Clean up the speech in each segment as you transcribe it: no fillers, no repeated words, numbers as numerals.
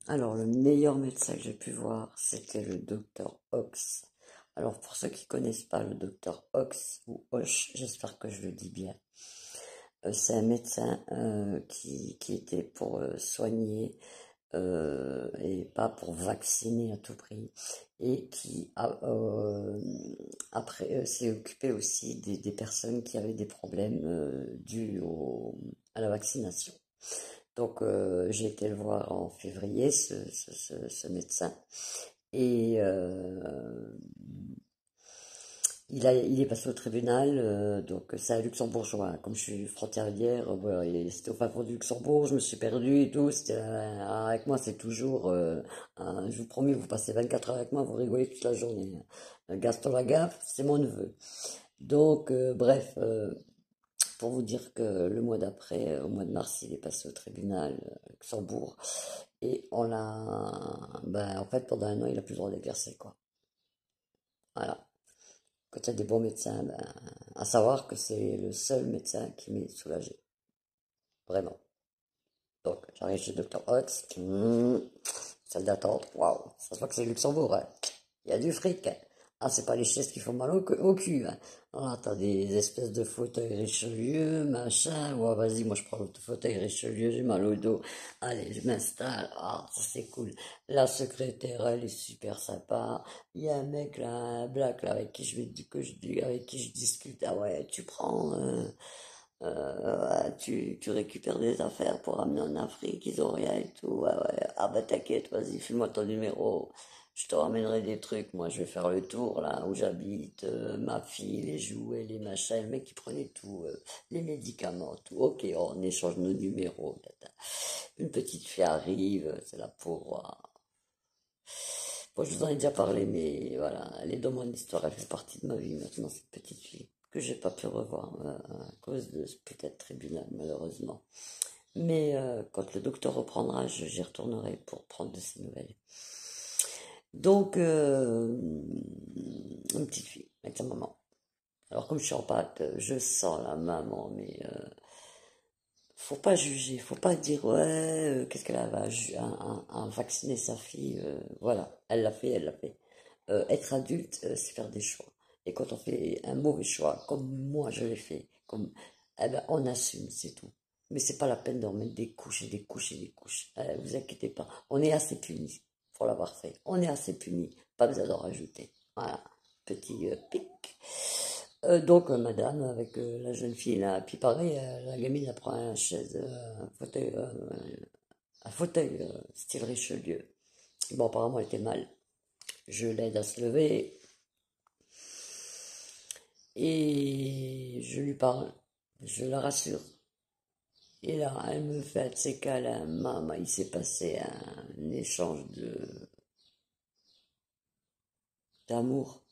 Alors, le meilleur médecin que j'ai pu voir, c'était le docteur Ox. Alors, pour ceux qui connaissent pas le docteur Ox ou Hoche, j'espère que je le dis bien. C'est un médecin qui était pour soigner et pas pour vacciner à tout prix, et qui après s'est occupé aussi des personnes qui avaient des problèmes dus à la vaccination. Donc j'ai été le voir en février, ce médecin, et il est passé au tribunal, donc c'est à Luxembourgeois, hein. Comme je suis frontalière, voilà, et c'était au fin fond du Luxembourg, je me suis perdue et tout. Avec moi, c'est toujours, je vous promets, vous passez 24 heures avec moi, vous rigolez toute la journée, hein. Gaston Lagaffe, c'est mon neveu. Donc, bref, pour vous dire que le mois d'après, au mois de mars, il est passé au tribunal, Luxembourg, et ben, en fait, pendant un an, il a plus le droit d'exercer, quoi. Voilà. Quand il y a des bons médecins, ben, à savoir que c'est le seul médecin qui m'est soulagé. Vraiment. Donc, j'arrive chez Dr. Ox. Salle d'attente. Waouh. Ça se voit que c'est Luxembourg, hein. Il y a du fric, hein. Ah, c'est pas les chaises qui font mal au cul, hein. Ah, t'as des espèces de fauteuils Richelieu, machin. Ouais, vas-y, moi je prends le fauteuil Richelieu, j'ai mal au dos. Allez, je m'installe. Ah, ça c'est cool. La secrétaire, elle est super sympa. Il y a un mec là, un black là, avec qui je discute. Ah ouais, tu prends, ouais, tu récupères des affaires pour ramener en Afrique, ils ont rien et tout. Ouais, ouais. Ah bah t'inquiète, vas-y, file-moi ton numéro. Je te ramènerai des trucs. Moi, je vais faire le tour là où j'habite, ma fille, les jouets, les machins. Le mec, il prenait tout, les médicaments, tout. Ok, on échange nos numéros. Tata. Une petite fille arrive, c'est la pauvre. Bon, je vous en ai déjà parlé, mais voilà, elle est dans mon histoire, elle fait partie de ma vie maintenant, cette petite fille, que j'ai pas pu revoir à cause de ce putain de tribunal, malheureusement. Mais quand le docteur reprendra, j'y retournerai pour prendre de ses nouvelles. Donc, une petite fille, avec sa maman. Alors, comme je suis en pâte, je sens la maman, mais faut pas juger, faut pas dire ouais, qu'est-ce qu'elle a à vacciner sa fille, voilà, elle l'a fait, elle l'a fait. Être adulte, c'est faire des choix. Et quand on fait un mauvais choix, comme moi je l'ai fait, eh ben, on assume, c'est tout. Mais c'est pas la peine d'en mettre des couches et des couches et des couches. Vous inquiétez pas, on est assez punis pour l'avoir fait. On est assez punis, pas besoin d'en rajouter. Voilà, petit pic. Donc, madame, avec la jeune fille là, puis pareil, la gamine elle prend un fauteuil style Richelieu. Bon, apparemment, elle était mal. Je l'aide à se lever et je lui parle, je la rassure. Et là, elle me fait un de ses câlins. Maman, il s'est passé un échange d'amour.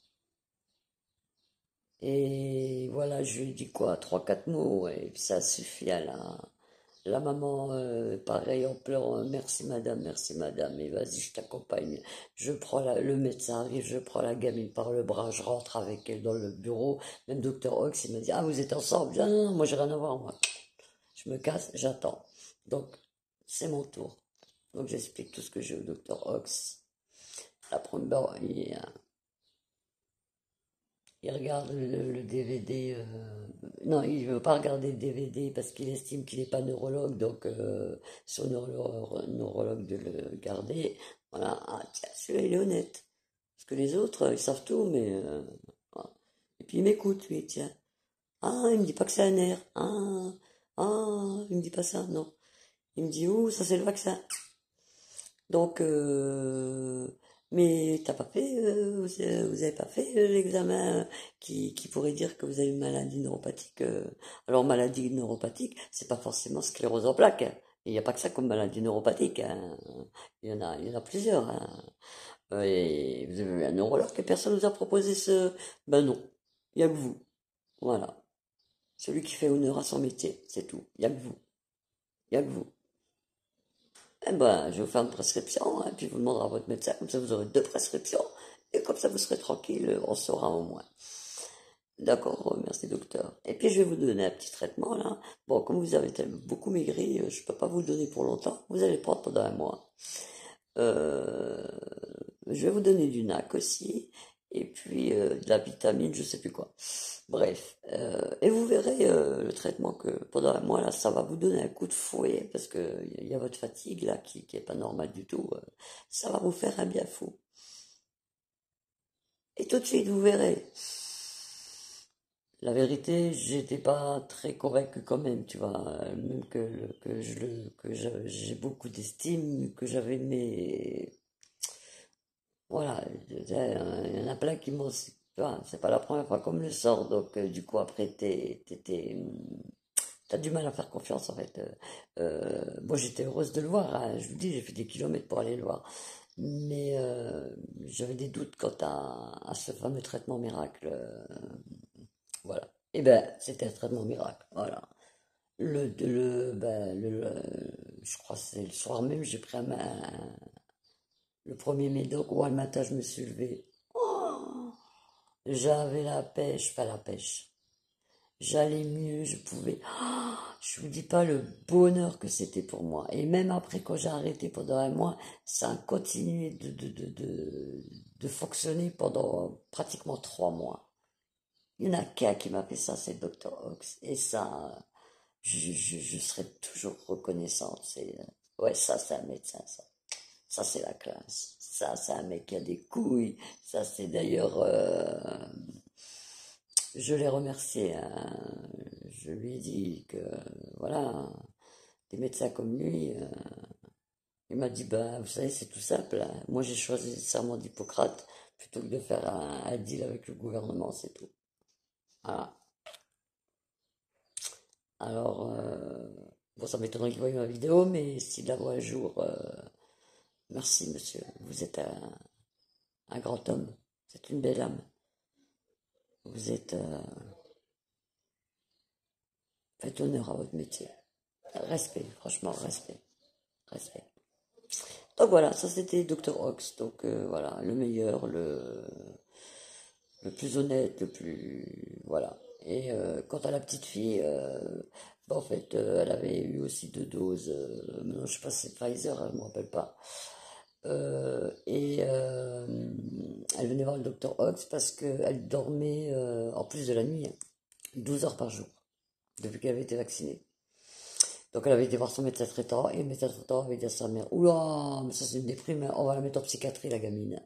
Et voilà, je lui dis quoi, trois, quatre mots, et puis ça suffit à la maman, pareil, en pleurant, merci madame, et vas-y, je t'accompagne. Je prends le médecin arrive, je prends la gamine par le bras, je rentre avec elle dans le bureau. Même docteur Ox, il me dit, ah, vous êtes ensemble? Je dis, ah, non, moi, j'ai rien à voir, moi. Je me casse, j'attends. Donc, c'est mon tour. Donc, j'explique tout ce que j'ai au docteur Ox. La première, il regarde le DVD. Non, il veut pas regarder le DVD parce qu'il estime qu'il n'est pas neurologue, donc son neurologue de le garder. Voilà, ah tiens, celui-là il est honnête. Parce que les autres, ils savent tout, mais voilà. Et puis il m'écoute, lui, tiens. Ah, il me dit pas que c'est un nerf. Il me dit pas ça, non. Il me dit, ouh, ça c'est le vaccin. Donc, mais t'as pas fait, vous avez pas fait l'examen qui pourrait dire que vous avez une maladie neuropathique. Alors, maladie neuropathique, c'est pas forcément sclérose en plaques, hein. Il n'y a pas que ça comme maladie neuropathique, hein. Il y en a plusieurs, hein. Et vous avez un neurologue et personne vous a proposé ce. Ben non, il y a que vous. Voilà. Celui qui fait honneur à son métier, c'est tout. Il y a que vous. Il y a que vous. Eh ben, je vais vous faire une prescription, et puis vous demanderez à votre médecin, comme ça vous aurez deux prescriptions, et comme ça vous serez tranquille, on saura au moins. D'accord, merci docteur. Et puis je vais vous donner un petit traitement là. Bon, comme vous avez tellement beaucoup maigri, je peux pas vous le donner pour longtemps. Vous allez le prendre pendant un mois. Euh, je vais vous donner du NAC aussi, et puis de la vitamine, je sais plus quoi. Bref, et vous verrez le traitement que pendant un mois là, ça va vous donner un coup de fouet parce que il y a votre fatigue là qui est pas normale du tout. Ça va vous faire un bien fou. Et tout de suite, vous verrez. La vérité, j'étais pas très convaincu quand même, tu vois, même j'ai beaucoup d'estime, que j'avais mes, voilà, il y en a plein qui m'ont, tu vois, c'est pas la première fois qu'on me le sort, donc du coup après t'as du mal à faire confiance en fait. Moi j'étais heureuse de le voir, hein, je vous dis, j'ai fait des kilomètres pour aller le voir, mais j'avais des doutes quant à ce fameux traitement miracle. Voilà. Et ben, c'était un traitement miracle. Voilà. Je crois que c'est le soir même, j'ai pris le premier médoc. Ouais, le matin, je me suis levée. Oh, j'avais la pêche, pas la pêche. J'allais mieux, je pouvais. Oh, je vous dis pas le bonheur que c'était pour moi. Et même après, quand j'ai arrêté pendant un mois, ça a continué de fonctionner pendant pratiquement 3 mois. Il y en a qu'un qui m'a fait ça, c'est le docteur Ox. Et ça, je serai toujours reconnaissante. Ouais, ça, c'est un médecin, ça. Ça, c'est la classe. Ça, c'est un mec qui a des couilles. Ça, c'est d'ailleurs, je l'ai remercié, hein. Je lui ai dit que, voilà, des médecins comme lui, il m'a dit, bah, vous savez, c'est tout simple, hein. Moi, j'ai choisi le serment d'Hippocrate plutôt que de faire un deal avec le gouvernement, c'est tout. Voilà. Alors, bon, ça m'étonnerait qu'il voie ma vidéo, mais s'il la voit un jour, merci monsieur, vous êtes un grand homme, c'est une belle âme. Vous êtes, faites honneur à votre métier. Respect, franchement, respect, respect. Donc voilà, ça c'était Dr. Ox, donc voilà, le meilleur, le plus honnête, le plus, voilà. Et quant à la petite fille, bah, en fait, elle avait eu aussi 2 doses, maintenant je sais pas si c'est Pfizer, je me rappelle pas. Elle venait voir le docteur Ox parce qu'elle dormait, en plus de la nuit, hein, 12 heures par jour, depuis qu'elle avait été vaccinée. Donc elle avait été voir son médecin traitant, et le médecin traitant avait dit à sa mère, oula, mais ça c'est une déprime, hein, on va la mettre en psychiatrie, la gamine.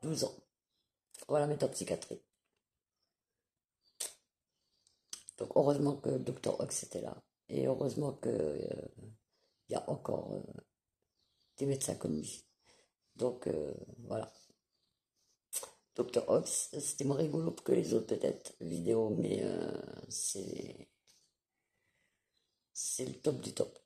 12 ans. On va la mettre en psychiatrie. Donc heureusement que le docteur Ox était là. Et heureusement qu'il y a encore des médecins comme lui. Donc voilà. Docteur Ox, c'était moins rigolo que les autres peut-être vidéos, mais c'est le top du top.